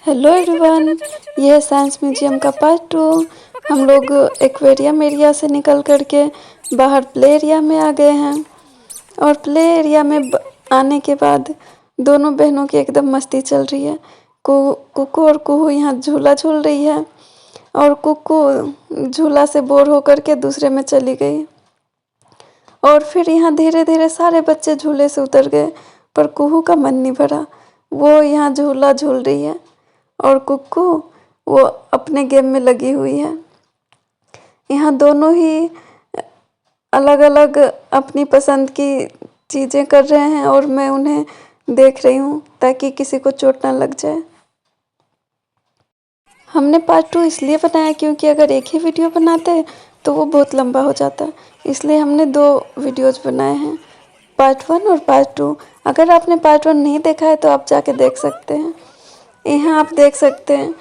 Hello everyone, ये है science museum का पार्ट 2। हम लोग एक्वेरियम एरिया से निकल करके बाहर प्ले एरिया में आ गए हैं। और प्ले एरिया में आने के बाद दोनों बहनों की एकदम मस्ती चल रही है। कुकू और कुहू यहाँ झूला झूल रही है और कुकू झूला से बोर होकर के दूसरे में चली गई। और फिर यहाँ धीरे धीरे सारे बच्चे झूले से उतर गए, पर कुहू का मन नहीं भरा। वो यहाँ झूला झूल रही है और कुक्कू वो अपने गेम में लगी हुई है। यहाँ दोनों ही अलग अलग अपनी पसंद की चीज़ें कर रहे हैं और मैं उन्हें देख रही हूँ ताकि किसी को चोट ना लग जाए। हमने पार्ट 2 इसलिए बनाया क्योंकि अगर एक ही वीडियो बनाते तो वो बहुत लंबा हो जाता, इसलिए हमने 2 वीडियोज़ बनाए हैं, पार्ट 1 और पार्ट 2। अगर आपने पार्ट 1 नहीं देखा है तो आप जाके देख सकते हैं। यहाँ आप देख सकते हैं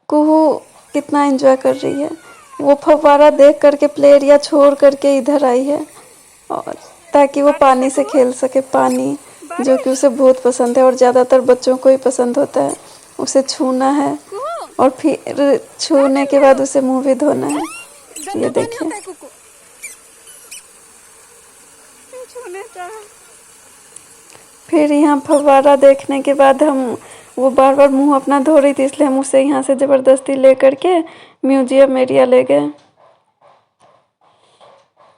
कुहू कितना एंजॉय कर रही है। वो फव्वारा देख करके प्ले एरिया छोड़ करके इधर आई है और ताकि वो पानी से खेल सके। पानी जो कि उसे बहुत पसंद है और ज़्यादातर बच्चों को ही पसंद होता है। उसे छूना है और फिर छूने के बाद उसे मुँह भी धोना है। ये देखिए, फिर यहाँ फव्वारा देखने के बाद वो बार बार मुंह अपना धो रही थी, इसलिए हम उसे यहाँ से ज़बरदस्ती ले करके म्यूजियम एरिया ले गए।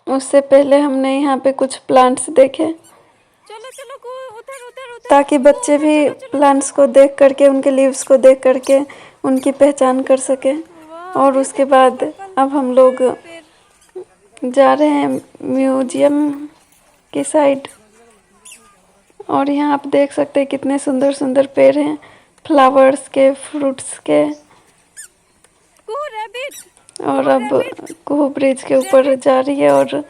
उससे पहले हमने यहाँ पे कुछ प्लांट्स देखे ताकि बच्चे भी प्लांट्स को देख करके, उनके लीव्स को देख करके उनकी पहचान कर सके। और उसके बाद अब हम लोग जा रहे हैं म्यूजियम की साइड। और यहाँ आप देख सकते हैं कितने सुंदर सुंदर पेड़ हैं, फ्लावर्स के, फ्रूट्स के। और अब कुहू ब्रिज के ऊपर जा रही है और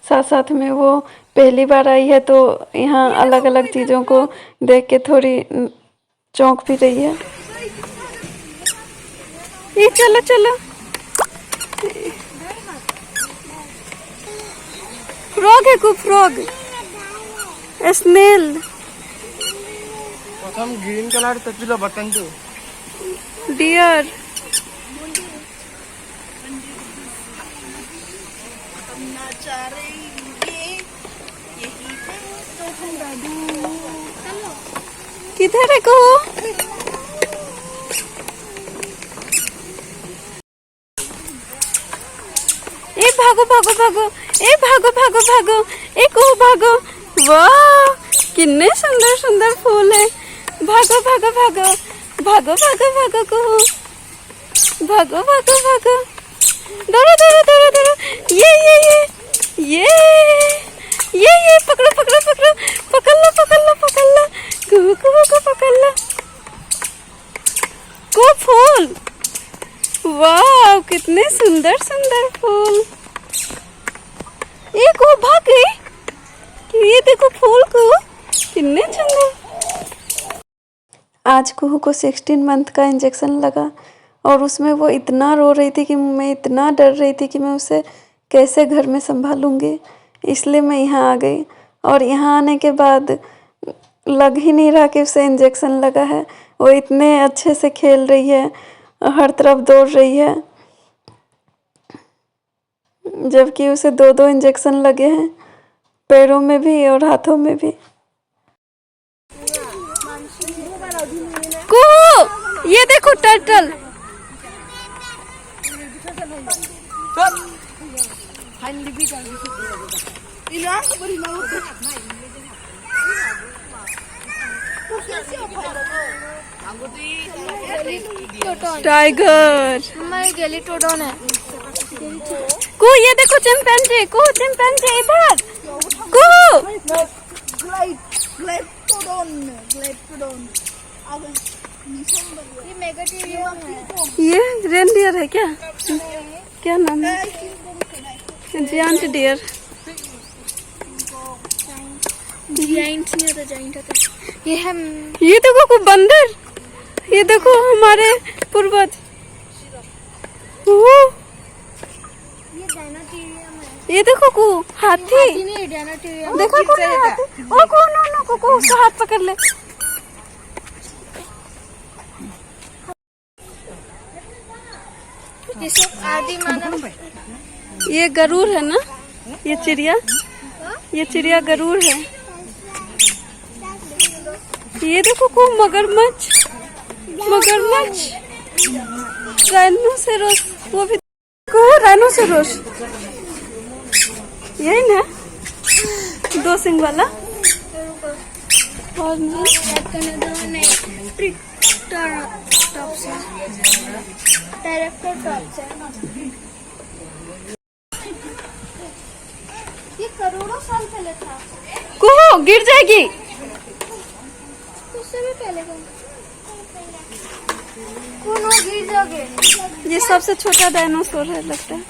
साथ साथ में वो पहली बार आई है तो यहाँ अलग अलग चीज़ों को देख के थोड़ी चौंक भी रही है। ये चलो चलो, फ्रॉग है, कुछ फ्रॉग, स्नेल। प्रथम ग्रीन कलर तपिलो बटन तो डियर। किधर है को? ए भागो भागो भागो, ए भागो भागो भागो, ए को भागो। वाह, कितने सुंदर सुंदर फूल है। भागो भागो भागो, भागो भागो भागो को, भागो भागो भागो, दौड़ो दौड़ो दौड़ो दौड़ो। ये पकड़ो पकड़ो पकड़ो, पकड़ लो पकड़ लो पकड़ लो, को पकड़ लो। को फूल, वाह कितने सुंदर सुंदर फूल। एक वो भाग गई, ये देखो फूल को कितने सुंदर। आज कुहू को 16 मंथ का इंजेक्शन लगा और उसमें वो इतना रो रही थी कि मैं इतना डर रही थी कि मैं उसे कैसे घर में संभालूंगी, इसलिए मैं यहाँ आ गई। और यहाँ आने के बाद लग ही नहीं रहा कि उसे इंजेक्शन लगा है। वो इतने अच्छे से खेल रही है, हर तरफ दौड़ रही है, जबकि उसे 2-2 इंजेक्शन लगे हैं, पैरों में भी और हाथों में भी। कुहू, ये देखो टर्टल। टाइगर, गेलीटोडॉन है। को ये देखो चिंपैंजी, को चिंपैंजी इधर, को ये रेनडियर है क्या? क्या नाम है? Giant dear. जायंट नहीं होता, जायंट होता है। ये है, ये देखो को बंदर, ये देखो हमारे पूर्वज। ये देखो को हाथी, देखो को हाथी। ओ को उसका हाथ पकड़ ले। ये सब आदि मानव। ये गरुड़ है ना, ये चिड़िया गरुड़ है। ये देखो को मगरमच्छ, राइनोसेरोस, वो भी को राइनोसेरोस, यही ना 2 सिंग वाला। और ये करोड़ों साल पहले था। को गिर जाएगी। उससे भी पहले कौन गिर जाओगे। ये सबसे छोटा डायनासोर है लगता है।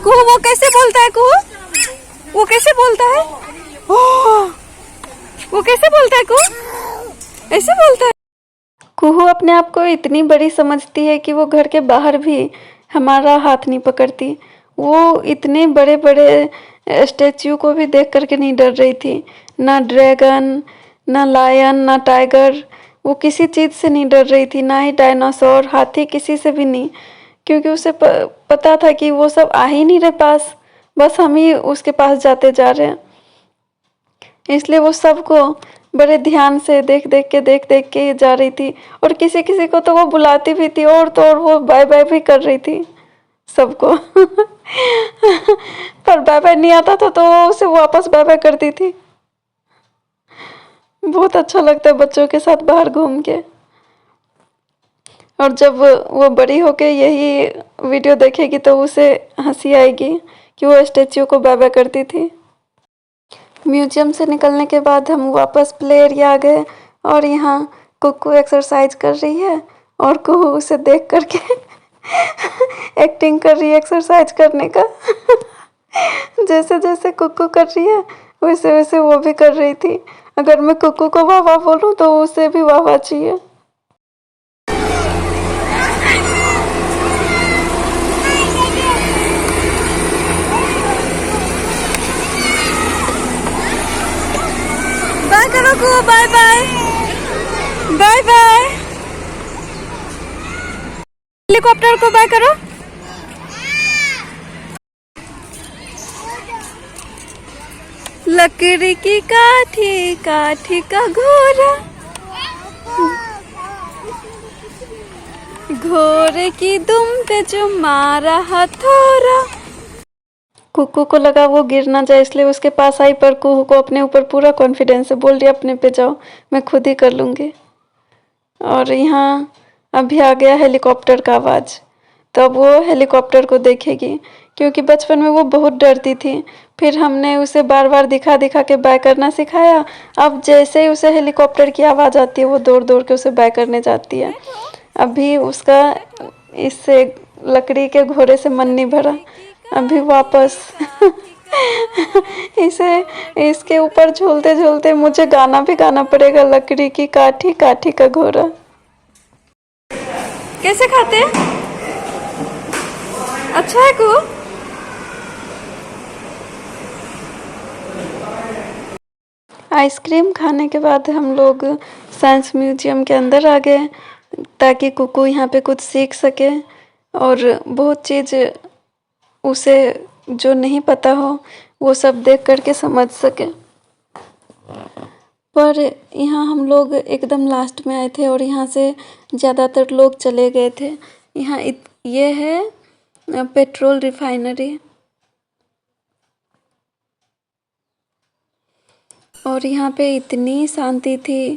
कुहू वो कैसे बोलता है? कुहू वो कैसे बोलता है? ओह, वो कैसे बोलता है? कुहू ऐसे बोलता है। कुहू अपने आप को इतनी बड़ी समझती है कि वो घर के बाहर भी हमारा हाथ नहीं पकड़ती। वो इतने बड़े बड़े स्टैच्यू को भी देख करके नहीं डर रही थी। ना ड्रैगन, ना लायन, ना टाइगर, वो किसी चीज़ से नहीं डर रही थी। ना ही डायनासोर, हाथी, किसी से भी नहीं। क्योंकि उसे पता था कि वो सब आ ही नहीं रहे पास, बस हम ही उसके पास जाते जा रहे हैं। इसलिए वो सबको बड़े ध्यान से देख देख के जा रही थी। और किसी किसी को तो वो बुलाती भी थी, और तो और वो बाय बाय भी कर रही थी सबको। पर बाय बाय नहीं आता था तो वो उसे वापस बाय बाय करती थी। बहुत अच्छा लगता है बच्चों के साथ बाहर घूम के। और जब वो बड़ी होके यही वीडियो देखेगी तो उसे हंसी आएगी कि वो स्टैच्यू को बाय बाय करती थी। म्यूजियम से निकलने के बाद हम वापस प्ले एरिया आ गए और यहाँ कुक्कू एक्सरसाइज कर रही है और कुहू उसे देख करके एक्टिंग कर रही है एक्सरसाइज करने का। जैसे जैसे कुक्कू कर रही है वैसे वैसे वो भी कर रही थी। अगर मैं कुक्कू को वाह वाह बोलूँ तो उसे भी वाह वाह चाहिए। बाय करो को, buy buy, buy buy. Helicopter को बाय करो। लकड़ी की काठी, काठी का घोड़ा, घोड़े की दुम पे जो मारा हथौड़ा। कुकू को लगा वो गिर ना जाए इसलिए उसके पास आई, पर कुहू को अपने ऊपर पूरा कॉन्फिडेंस है, बोल रही अपने पे जाओ, मैं खुद ही कर लूँगी। और यहाँ अभी आ गया हेलीकॉप्टर का आवाज़, तो अब वो हेलीकॉप्टर को देखेगी। क्योंकि बचपन में वो बहुत डरती थी, फिर हमने उसे बार बार दिखा दिखा के बाय करना सिखाया। अब जैसे ही उसे हेलीकॉप्टर की आवाज़ आती है वो दौड़ दौड़ के उसे बाय करने जाती है। अभी उसका इससे लकड़ी के घोड़े से मन नहीं भरा, अभी वापस इसे इसके ऊपर झूलते झूलते मुझे गाना भी गाना पड़ेगा, लकड़ी की काठी, काठी का घोड़ा। कैसे खाते हैं? अच्छा है को? आइसक्रीम खाने के बाद हम लोग साइंस म्यूजियम के अंदर आ गए ताकि कुकू यहाँ पे कुछ सीख सके और बहुत चीज़ उसे जो नहीं पता हो वो सब देख करके समझ सके। पर यहाँ हम लोग एकदम लास्ट में आए थे और यहाँ से ज़्यादातर लोग चले गए थे। यहाँ ये है पेट्रोल रिफाइनरी और यहाँ पे इतनी शांति थी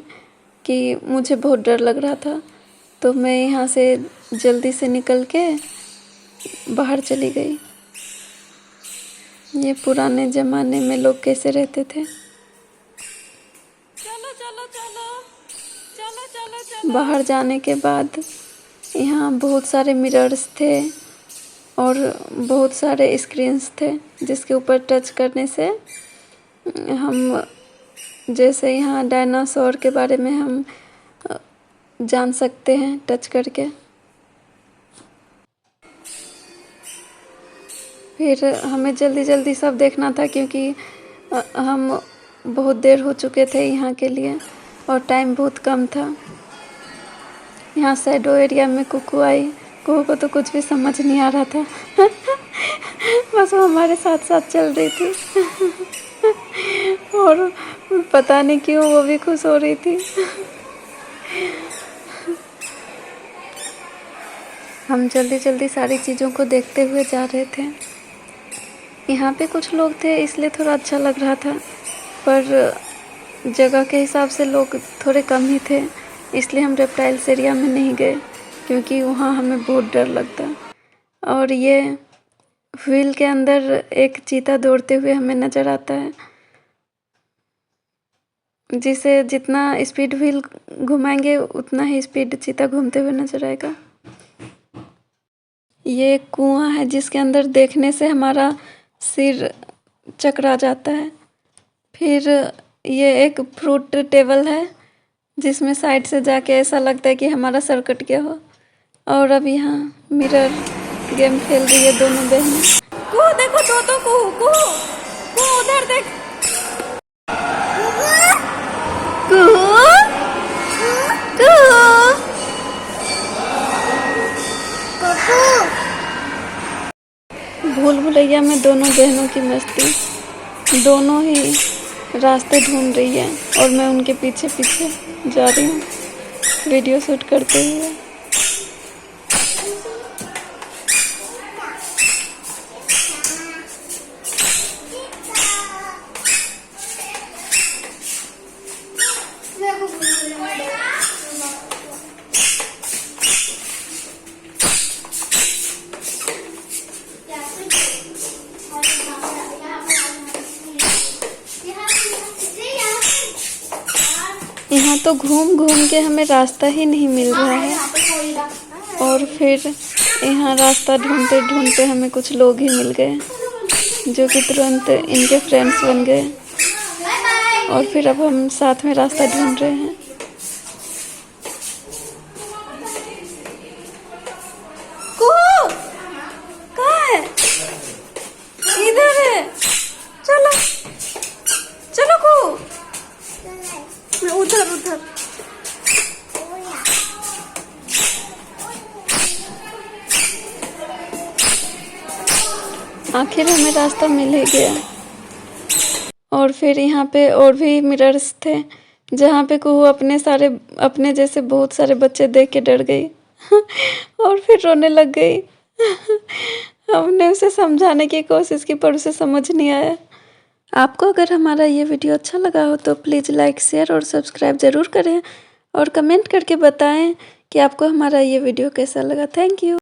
कि मुझे बहुत डर लग रहा था, तो मैं यहाँ से जल्दी से निकल के बाहर चली गई। ये पुराने ज़माने में लोग कैसे रहते थे। चलो चलो चलो चलो चलो चलो। बाहर जाने के बाद यहाँ बहुत सारे मिरर्स थे और बहुत सारे स्क्रीन्स थे जिसके ऊपर टच करने से हम जैसे यहाँ डायनासोर के बारे में हम जान सकते हैं टच करके। फिर हमें जल्दी जल्दी सब देखना था क्योंकि हम बहुत देर हो चुके थे यहाँ के लिए और टाइम बहुत कम था। यहाँ शैडो एरिया में कुकू आई। कुकू को तो कुछ भी समझ नहीं आ रहा था बस वो हमारे साथ साथ चल रही थी और पता नहीं क्यों वो भी खुश हो रही थी। हम जल्दी जल्दी सारी चीज़ों को देखते हुए जा रहे थे। यहाँ पे कुछ लोग थे इसलिए थोड़ा अच्छा लग रहा था, पर जगह के हिसाब से लोग थोड़े कम ही थे, इसलिए हम रेप्टाइल्स एरिया में नहीं गए क्योंकि वहाँ हमें बहुत डर लगता। और ये व्हील के अंदर एक चीता दौड़ते हुए हमें नज़र आता है, जिसे जितना स्पीड व्हील घुमाएंगे उतना ही स्पीड चीता घूमते हुए नज़र आएगा। ये एक कुआं है जिसके अंदर देखने से हमारा सिर चकरा जाता है। फिर ये एक फ्रूट टेबल है जिसमें साइड से जाके ऐसा लगता है कि हमारा सर कट गया हो। और अब यहाँ मिरर गेम खेल रही है दोनों बहनें। कुहू देखो, तो कुहू कुहू कुहू उधर देख। कुहू कुहू। भूल भुलैया में दोनों बहनों की मस्ती। दोनों ही रास्ते ढूंढ रही है और मैं उनके पीछे पीछे जा रही हूँ वीडियो शूट करते हुए। यहाँ तो घूम घूम के हमें रास्ता ही नहीं मिल रहा है और फिर यहाँ रास्ता ढूंढते ढूंढते हमें कुछ लोग ही मिल गए जो कि तुरंत इनके फ्रेंड्स बन गए और फिर अब हम साथ में रास्ता ढूंढ रहे हैं। कुहू कहाँ है? इधर है। चलो चलो कुहू। उधर उधर। आखिर हमें रास्ता मिल ही गया। और फिर यहाँ पे और भी मिरर्स थे जहाँ पे कुहू अपने जैसे बहुत सारे बच्चे देख के डर गई और फिर रोने लग गई। हमने उसे समझाने की कोशिश की पर उसे समझ नहीं आया। आपको अगर हमारा ये वीडियो अच्छा लगा हो तो प्लीज़ लाइक, शेयर और सब्सक्राइब ज़रूर करें और कमेंट करके बताएं कि आपको हमारा ये वीडियो कैसा लगा। Thank you.